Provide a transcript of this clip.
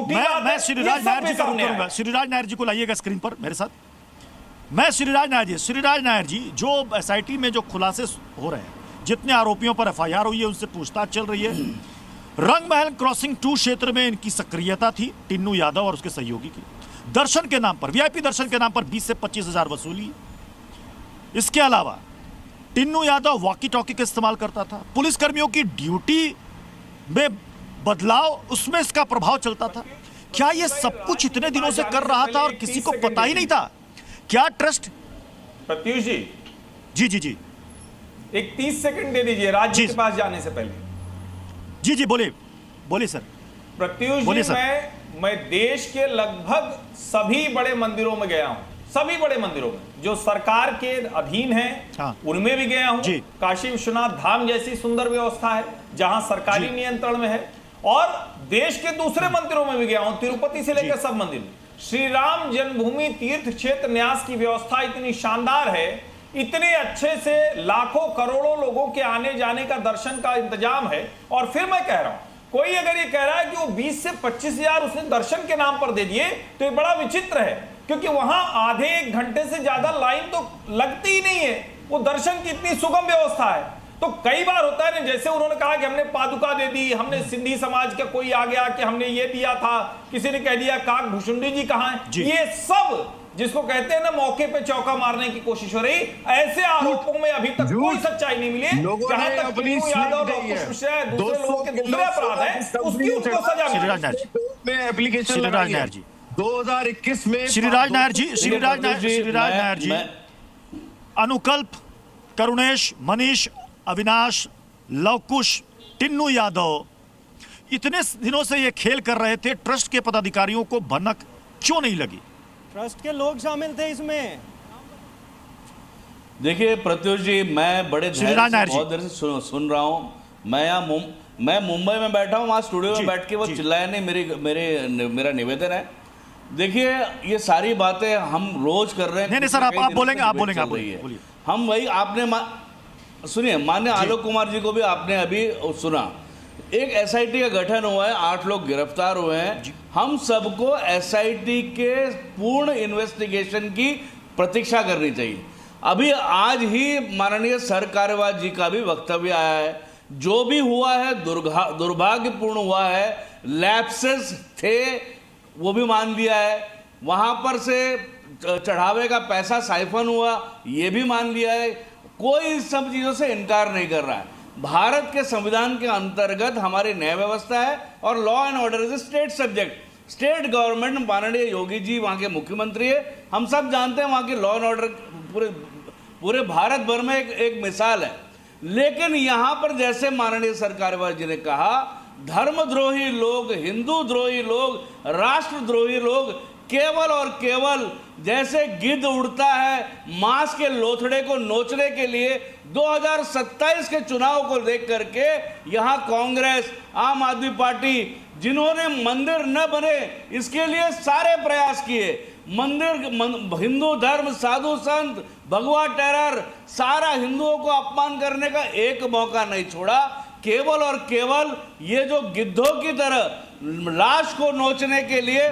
झूठी बात है। मैं श्रीराज नायर जी करूंगा, श्रीराज नायर जी को लाइएगा स्क्रीन पर मेरे साथ। मैं श्रीराज नायर जी, जो एसआईटी में जो खुलासे हो रहे हैं, जितने आरोपियों पर एफआईआर हुई है, उनसे पूछताछ चल रही है। रंगमहल क्रॉसिंग 2 क्षेत्र में इनकी सक्रियता थी, टिन्नू यादव और उसके सहयोगी की। दर्शन के नाम पर, वीआईपी दर्शन के नाम पर 20 से 25 हजार वसूली। इसके अलावा टिन्नू यादव वॉकी टॉकी का इस्तेमाल करता था। पुलिसकर्मियों की ड्यूटी में बदलाव, उसमें इसका प्रभाव चलता था। क्या ये सब कुछ इतने दिनों से कर रहा था और किसी को पता ही नहीं था? क्या ट्रस्ट? प्रत्युष जी, जी जी जी, एक 30 सेकंड दे दीजिए राज्य के पास जाने से पहले। जी जी, बोलिए बोलिए सर। प्रत्युष जी, मैं देश के लगभग सभी बड़े मंदिरों में गया हूं, सभी बड़े मंदिरों में जो सरकार के अधीन हैं। हाँ। उनमें भी गया हूं। काशी विश्वनाथ धाम जैसी सुंदर व्यवस्था है जहां सरकारी नियंत्रण में है, और देश के दूसरे मंदिरों में भी गया हूं, तिरुपति से लेकर सब मंदिर। श्री राम जन्मभूमि तीर्थ क्षेत्र न्यास की व्यवस्था इतनी शानदार है, इतने अच्छे से लाखों करोड़ों लोगों के आने जाने का, दर्शन का इंतजाम है। और फिर मैं कह रहा हूं, कोई अगर ये कह रहा है कि वो 20 से 25 हजार उसने दर्शन के नाम पर दे दिए, तो ये बड़ा विचित्र है, क्योंकि वहां आधे 1 घंटे से ज्यादा लाइन तो लगती ही नहीं है। वो दर्शन की इतनी सुगम व्यवस्था है। तो कई बार होता है ना, जैसे उन्होंने कहा कि हमने पादुका दे दी, हमने सिंधी समाज का कोई आ गया कि हमने ये दिया था, किसी ने कह दिया काक भुषुंडी जी कहां है। ये सब जिसको कहते हैं ना मौके पे चौका मारने की कोशिश हो रही, ऐसे आरोपों में अभी तक कोई सच्चाई नहीं मिली। जहां तक टिन्नू यादव, दूसरे लोगों के दूसरे अपराध है, उसकी उनको सजा मिली। श्रीराज नायर जी 2021 में श्रीराज नायर जी, अनुकल्प, करुणेश, मनीष, अविनाश, लवकुश, टिन्नू यादव इतने दिनों से ये खेल कर रहे थे, ट्रस्ट के पदाधिकारियों को भनक क्यों नहीं लगी? ट्रस्ट के लोग शामिल थे इसमें। देखिए प्रत्युष जी, मैं बड़े बहुत देर से सुन रहा हूं। मैं मुंबई में बैठा हूं, वहां स्टूडियो में बैठ के वो चिल्लाया नहीं। मेरा निवेदन है, देखिए ये सारी बातें हम रोज कर रहे हैं। नहीं सर, आप बोलेंगे। हम वही, आपने सुनिए, माननीय आलोक कुमार जी को भी आपने अभी सुना। एक एसआईटी का गठन हुआ है, 8 लोग गिरफ्तार हुए हैं। हम सबको एसआईटी के पूर्ण इन्वेस्टिगेशन की प्रतीक्षा करनी चाहिए। अभी आज ही माननीय सरकार्यवाह जी का भी वक्तव्य आया है, जो भी हुआ है दुर्भाग्यपूर्ण हुआ है। लैप्सेस थे वो भी मान लिया है, वहां पर से चढ़ावे का पैसा साइफन हुआ ये भी मान लिया है। कोई इस सब चीजों से इनकार नहीं कर रहा है। भारत के संविधान के अंतर्गत हमारी न्याय व्यवस्था है और law and order is state subject. State government, माननीय योगी जी वहां के मुख्यमंत्री है, हम सब जानते हैं वहां की लॉ एंड ऑर्डर पूरे भारत भर में एक मिसाल है। लेकिन यहां पर जैसे माननीय सरकार्यवाह जी ने कहा, धर्मद्रोही लोग, हिंदू द्रोही लोग, राष्ट्रद्रोही लोग केवल और केवल जैसे गिद्ध उड़ता है मांस के लोथड़े को नोचने के लिए 2027 के चुनाव को देख करके यहां कांग्रेस, आम आदमी पार्टी, जिन्होंने मंदिर न बने इसके लिए सारे प्रयास किए, हिंदू धर्म, साधु संत, भगवा टेरर, सारा हिंदुओं को अपमान करने का एक मौका नहीं छोड़ा। केवल और केवल ये जो गिद्धों की तरह लाश को नोचने के लिए